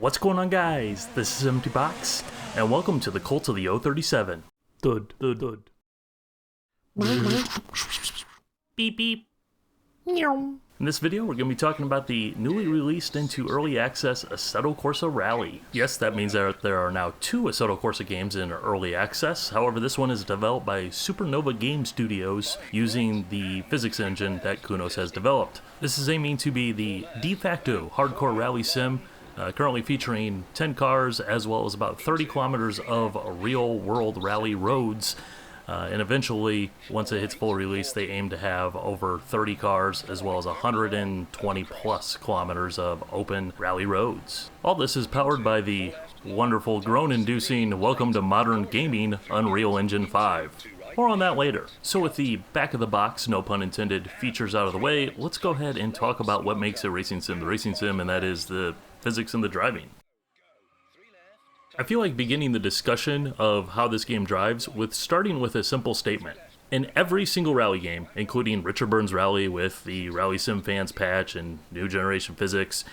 What's going on, guys? This is Empty Box, and welcome to the Cult of the 037. Thud, thud, thud. Beep, beep. In this video, we're going to be talking about the newly released into early access Assetto Corsa Rally. Yes, that means that there are now 2 Assetto Corsa games in early access. However, this one is developed by Supernova Game Studios using the physics engine that Kunos has developed. This is aiming to be the de facto hardcore rally sim, currently featuring 10 cars as well as about 30 kilometers of real-world rally roads. And eventually, once it hits full release, they aim to have over 30 cars as well as 120 plus kilometers of open rally roads. All this is powered by the wonderful, groan-inducing, welcome to modern gaming Unreal Engine 5. More on that later. So with the back of the box, no pun intended, features out of the way, let's go ahead and talk about what makes a racing sim the racing sim, and that is the physics and the driving. I feel like beginning the discussion of how this game drives with starting with a simple statement. In every single rally game, including Richard Burns Rally with the Rally Sim Fans patch and New Generation Physics,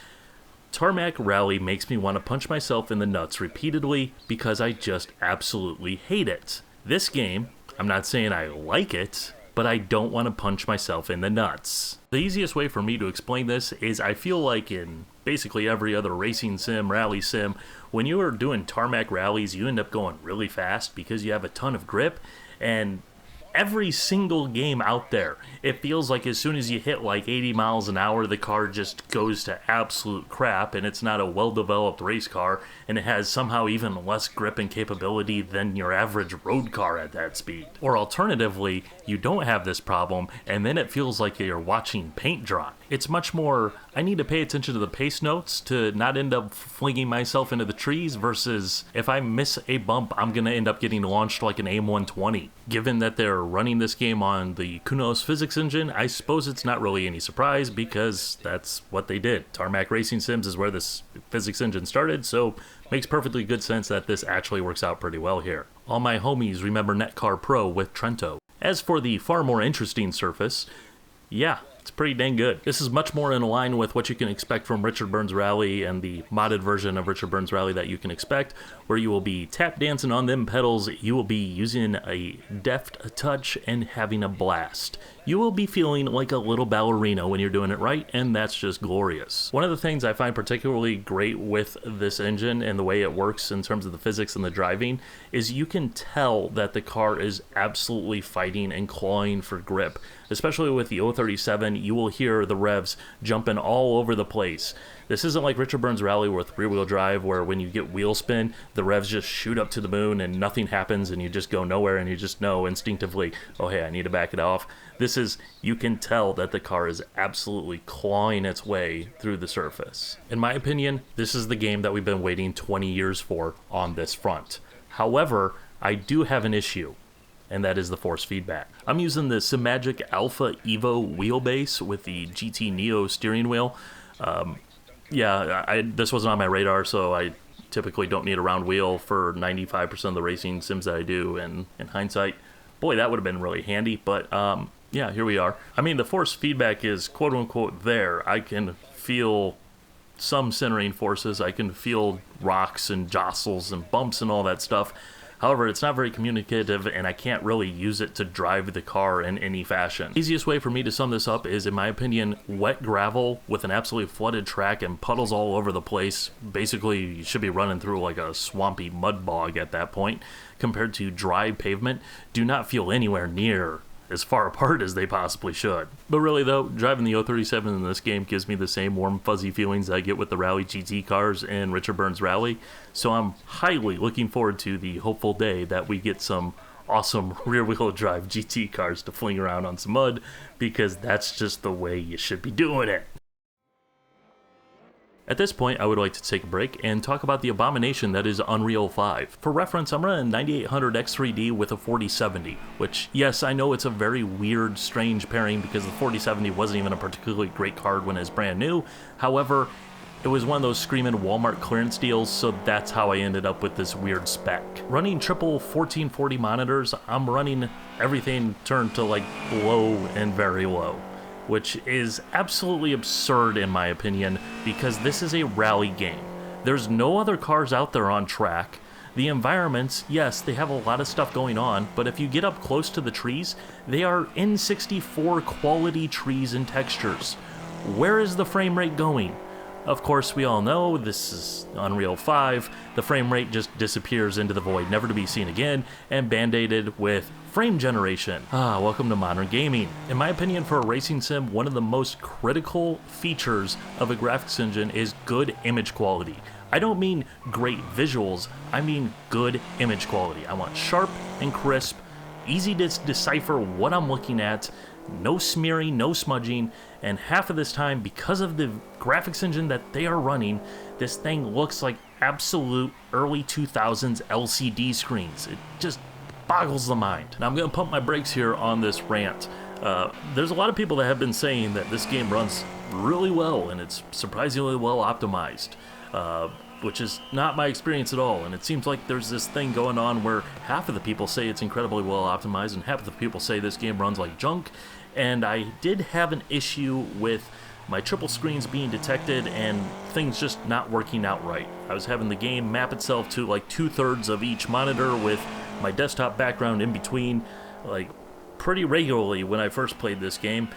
Tarmac Rally makes me want to punch myself in the nuts repeatedly because I just absolutely hate it. This game, I'm not saying I like it, but I don't want to punch myself in the nuts. The easiest way for me to explain this is I feel like in basically every other racing sim, rally sim, when you are doing tarmac rallies, you end up going really fast because you have a ton of grip, and every single game out there, it feels like as soon as you hit like 80 miles an hour, the car just goes to absolute crap, and it's not a well-developed race car, and it has somehow even less grip and capability than your average road car at that speed. Or alternatively, you don't have this problem, and then it feels like you're watching paint dry. It's much more, I need to pay attention to the pace notes to not end up flinging myself into the trees versus if I miss a bump, I'm going to end up getting launched like an AIM-120. Given that they're running this game on the Kunos physics engine, I suppose it's not really any surprise because that's what they did. Tarmac Racing Sims is where this physics engine started, so makes perfectly good sense that this actually works out pretty well here. All my homies remember Netcar Pro with Trento. As for the far more interesting surface, yeah, it's pretty dang good. This is much more in line with what you can expect from Richard Burns Rally and the modded version of Richard Burns Rally that you can expect, where you will be tap dancing on them pedals, you will be using a deft touch and having a blast. You will be feeling like a little ballerina when you're doing it right, and that's just glorious. One of the things I find particularly great with this engine and the way it works in terms of the physics and the driving is you can tell that the car is absolutely fighting and clawing for grip. Especially with the 037, you will hear the revs jumping all over the place. This isn't like Richard Burns Rally with rear-wheel drive where when you get wheel spin, the revs just shoot up to the moon and nothing happens and you just go nowhere and you just know instinctively, oh hey, I need to back it off. This is, you can tell that the car is absolutely clawing its way through the surface. In my opinion, this is the game that we've been waiting 20 years for on this front. However, I do have an issue, and that is the force feedback. I'm using the Simagic Alpha Evo wheelbase with the GT Neo steering wheel. This wasn't on my radar, so I typically don't need a round wheel for 95% of the racing sims that I do, and in hindsight, boy, that would have been really handy, but yeah, here we are. I mean, the force feedback is quote-unquote there. I can feel some centering forces, I can feel rocks and jostles and bumps and all that stuff. However, it's not very communicative and I can't really use it to drive the car in any fashion. Easiest way for me to sum this up is, in my opinion, wet gravel with an absolutely flooded track and puddles all over the place. Basically, you should be running through like a swampy mud bog at that point, compared to dry pavement, do not feel anywhere near as far apart as they possibly should. But really though, driving the 037 in this game gives me the same warm fuzzy feelings I get with the Rally GT cars in Richard Burns Rally, so I'm highly looking forward to the hopeful day that we get some awesome rear-wheel drive GT cars to fling around on some mud, because that's just the way you should be doing it. At this point, I would like to take a break and talk about the abomination that is Unreal 5. For reference, I'm running 9800 X3D with a 4070, which, yes, I know it's a very weird, strange pairing because the 4070 wasn't even a particularly great card when it was brand new. However, it was one of those screaming Walmart clearance deals, so that's how I ended up with this weird spec. Running triple 1440 monitors, I'm running everything turned to like low and very low, which is absolutely absurd in my opinion, because this is a rally game. There's no other cars out there on track. The environments, yes, they have a lot of stuff going on, but if you get up close to the trees, they are N64 quality trees and textures. Where is the frame rate going? Of course, we all know this is Unreal 5. The frame rate just disappears into the void, never to be seen again, and band-aided with frame generation. Welcome to modern gaming. In my opinion, for a racing sim, one of the most critical features of a graphics engine is good image quality. I don't mean great visuals, I mean good image quality. I want sharp and crisp, easy to decipher what I'm looking at, no smearing, no smudging, and half of this time, because of the graphics engine that they are running, this thing looks like absolute early 2000s LCD screens. It just boggles the mind. Now I'm going to pump my brakes here on this rant. There's a lot of people that have been saying that this game runs really well and it's surprisingly well optimized. Which is not my experience at all, and it seems like there's this thing going on where half of the people say it's incredibly well optimized and half of the people say this game runs like junk, and I did have an issue with my triple screens being detected and things just not working out right. I was having the game map itself to like 2/3 of each monitor with my desktop background in between, like pretty regularly when I first played this game.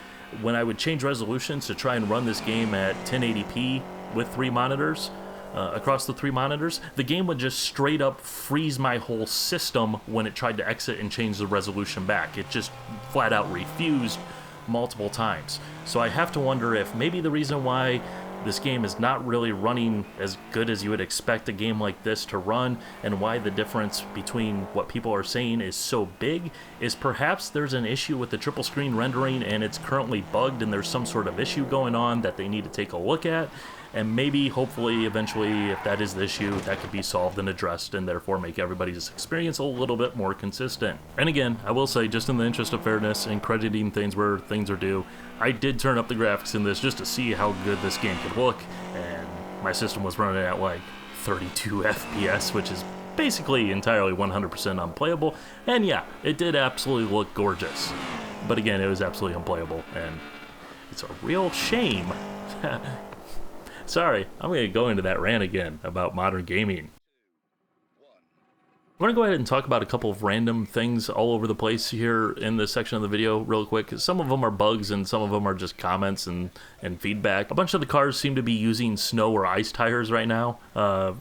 When I would change resolutions to try and run this game at 1080p with 3 monitors, across the 3 monitors, the game would just straight up freeze my whole system when it tried to exit and change the resolution back. It just flat out refused multiple times. So I have to wonder if maybe the reason why this game is not really running as good as you would expect a game like this to run, and why the difference between what people are saying is so big, is perhaps there's an issue with the triple screen rendering and it's currently bugged and there's some sort of issue going on that they need to take a look at. And maybe, hopefully, eventually, if that is the issue, that could be solved and addressed and therefore make everybody's experience a little bit more consistent. And again, I will say, just in the interest of fairness and crediting things where things are due, I did turn up the graphics in this just to see how good this game could look, and my system was running at like 32 FPS, which is basically entirely 100% unplayable, and yeah, it did absolutely look gorgeous. But again, it was absolutely unplayable, and it's a real shame. Sorry, I'm going to go into that rant again about modern gaming. I'm going to go ahead and talk about a couple of random things all over the place here in this section of the video real quick. Some of them are bugs and some of them are just comments and feedback. A bunch of the cars seem to be using snow or ice tires right now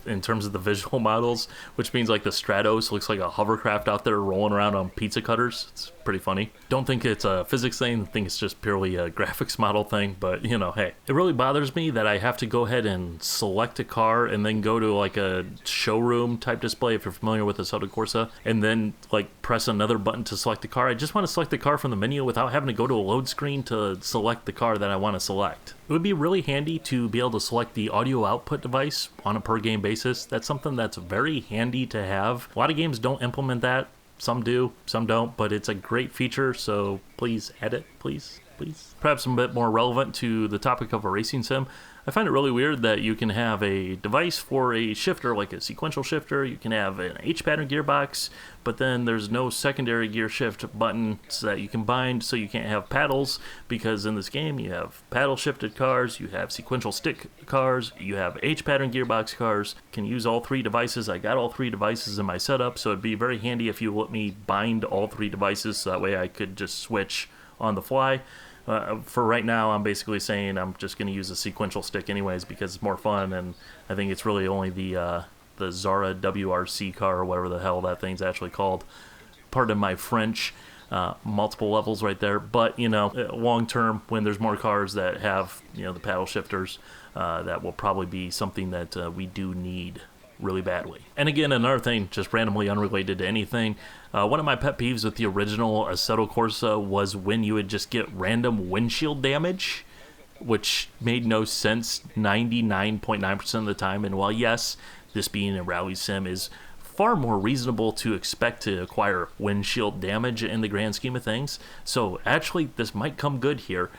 in terms of the visual models, which means like the Stratos looks like a hovercraft out there rolling around on pizza cutters. It's pretty funny. Don't think it's a physics thing. I think it's just purely a graphics model thing, but you know, hey. It really bothers me that I have to go ahead and select a car and then go to like a showroom type display, if you're familiar with Assetto Corsa, and then like press another button to select the car. I just want to select the car from the menu without having to go to a load screen to select the car that I want to select. It would be really handy to be able to select the audio output device on a per game basis. That's something that's very handy to have. A lot of games don't implement that. Some do, some don't, but it's a great feature, so please add it, please. Perhaps a bit more relevant to the topic of a racing sim, I find it really weird that you can have a device for a shifter, like a sequential shifter, you can have an H-pattern gearbox, but then there's no secondary gear shift button that you can bind, so you can't have paddles, because in this game you have paddle shifted cars, you have sequential stick cars, you have H-pattern gearbox cars, can use all 3 devices. I got all 3 devices in my setup, so it'd be very handy if you let me bind all 3 devices, so that way I could just switch on the fly. For right now, I'm basically saying I'm just going to use a sequential stick anyways because it's more fun, and I think it's really only the Zara WRC car, or whatever the hell that thing's actually called. Pardon my French. Multiple levels right there, but you know, long term, when there's more cars that have, you know, the paddle shifters, that will probably be something that we do need really badly. And again, another thing, just randomly unrelated to anything, one of my pet peeves with the original Assetto Corsa was when you would just get random windshield damage, which made no sense 99.9% of the time. And while yes, this being a rally sim is far more reasonable to expect to acquire windshield damage in the grand scheme of things, so actually this might come good here.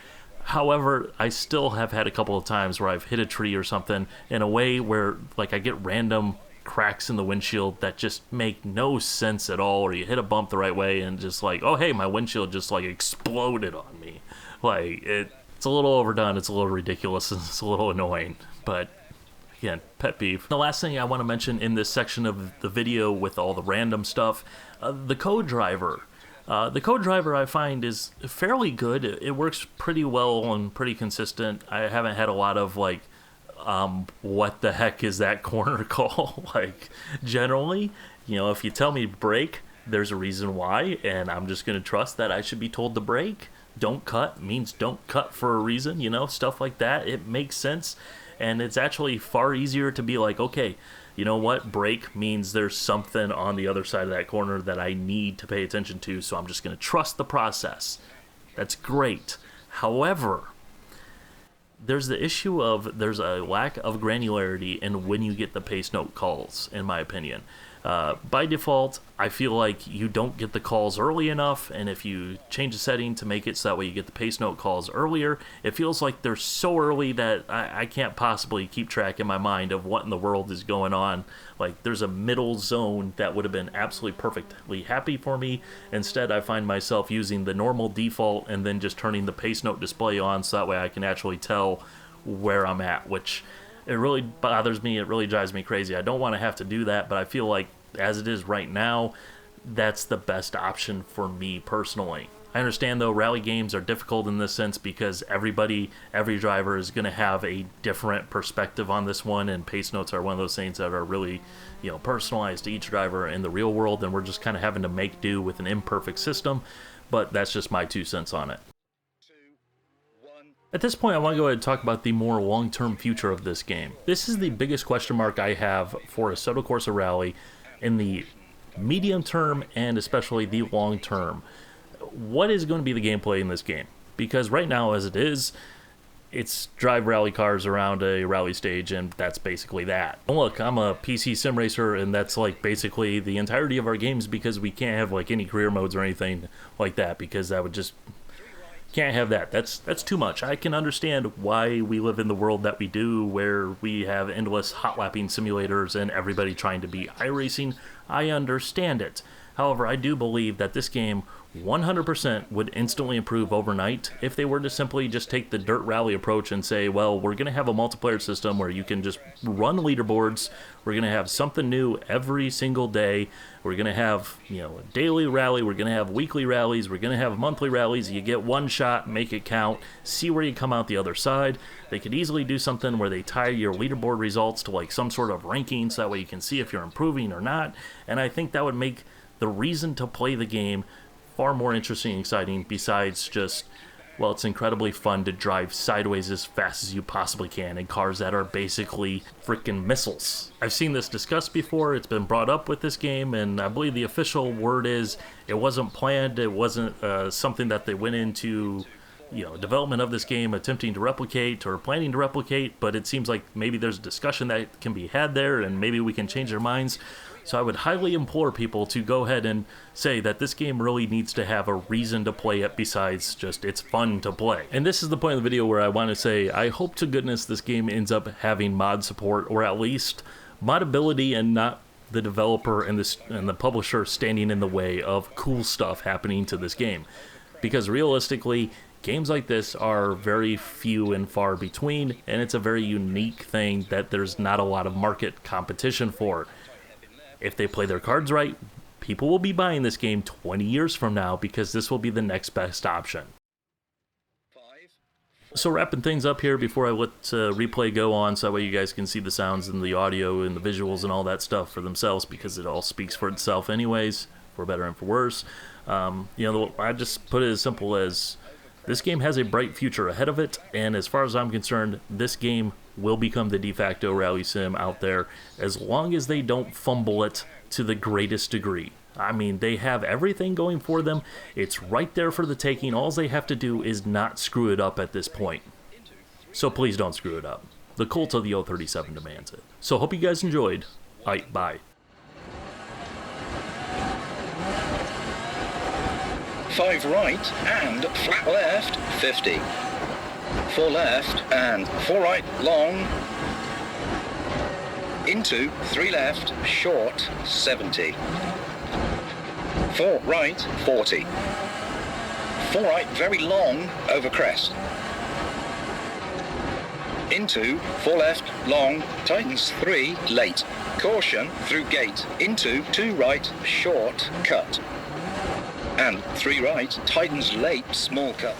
However, I still have had a couple of times where I've hit a tree or something in a way where like I get random cracks in the windshield that just make no sense at all, or you hit a bump the right way and just like, oh hey, my windshield just like exploded on me. Like it's a little overdone, it's a little ridiculous, and it's a little annoying, but Again, pet peeve. The last thing I want to mention in this section of the video with all the random stuff, the code driver. The code driver I find is fairly good. It works pretty well and pretty consistent. I haven't had a lot of like, what the heck is that corner call? Like, generally, you know, if you tell me break, there's a reason why, and I'm just going to trust that I should be told to break. Don't cut means don't cut for a reason, you know, stuff like that. It makes sense, and it's actually far easier to be like, okay, you know what, break means there's something on the other side of that corner that I need to pay attention to, so I'm just going to trust the process. That's great. However, there's the issue of there's a lack of granularity in when you get the pace note calls, in my opinion. By default, I feel like you don't get the calls early enough, and if you change the setting to make it so that way you get the pace note calls earlier, it feels like they're so early that I can't possibly keep track in my mind of what in the world is going on. Like, there's a middle zone that would have been absolutely perfectly happy for me. Instead, I find myself using the normal default and then just turning the pace note display on so that way I can actually tell where I'm at, which it really bothers me. It really drives me crazy. I don't want to have to do that, but I feel like as it is right now, that's the best option for me personally. I understand, though, rally games are difficult in this sense because every driver is going to have a different perspective on this one, and pace notes are one of those things that are really, you know, personalized to each driver in the real world, and we're just kind of having to make do with an imperfect system, but that's just my 2 cents on it. At this point, I want to go ahead and talk about the more long-term future of this game. This is the biggest question mark I have for Assetto Corsa Rally in the medium term and especially the long term. What is going to be the gameplay in this game? Because right now, as it is, it's drive rally cars around a rally stage, and that's basically that. Look, I'm a PC sim racer, and that's like basically the entirety of our games because we can't have like any career modes or anything like that because that would just... Can't have that. That's too much. I can understand why we live in the world that we do, where we have endless hot lapping simulators and everybody trying to be iRacing. I understand it. However, I do believe that this game 100% would instantly improve overnight if they were to simply just take the dirt rally approach and say, well, we're going to have a multiplayer system where you can just run leaderboards. We're going to have something new every single day. We're going to have, you know, a daily rally. We're going to have weekly rallies. We're going to have monthly rallies. You get one shot, make it count, see where you come out the other side. They could easily do something where they tie your leaderboard results to like some sort of ranking so that way you can see if you're improving or not. And I think that would make the reason to play the game far more interesting and exciting besides just, well, it's incredibly fun to drive sideways as fast as you possibly can in cars that are basically freaking missiles. I've seen this discussed before. It's been brought up with this game, and I believe the official word is it wasn't planned. It wasn't something that they went into, you know, development of this game attempting to replicate or planning to replicate, but it seems like maybe there's a discussion that can be had there, and maybe we can change their minds. So I would highly implore people to go ahead and say that this game really needs to have a reason to play it besides just it's fun to play. And this is the point of the video where I want to say I hope to goodness this game ends up having mod support, or at least modability, and not the developer and the publisher standing in the way of cool stuff happening to this game. Because realistically, games like this are very few and far between, and it's a very unique thing that there's not a lot of market competition for. If they play their cards right, people will be buying this game 20 years from now because this will be the next best option. So wrapping things up here before I let replay go on so that way you guys can see the sounds and the audio and the visuals and all that stuff for themselves, because it all speaks for itself anyways, for better and for worse. You know, I just put it as simple as this game has a bright future ahead of it, and as far as I'm concerned, this game will become the de facto rally sim out there as long as they don't fumble it to the greatest degree. I mean, they have everything going for them. It's right there for the taking. All they have to do is not screw it up at this point. So please don't screw it up. The cult of the 037 demands it. So hope you guys enjoyed. Alright, bye. 5 right and flat left, 50. 4 left and 4 right, long. Into 3 left, short, 70. 4 right, 40. 4 right, very long, over crest. into 4 left, long, tightens 3, late. Caution, through gate, into 2 right, short, cut. And 3 right, tightens late, small cut.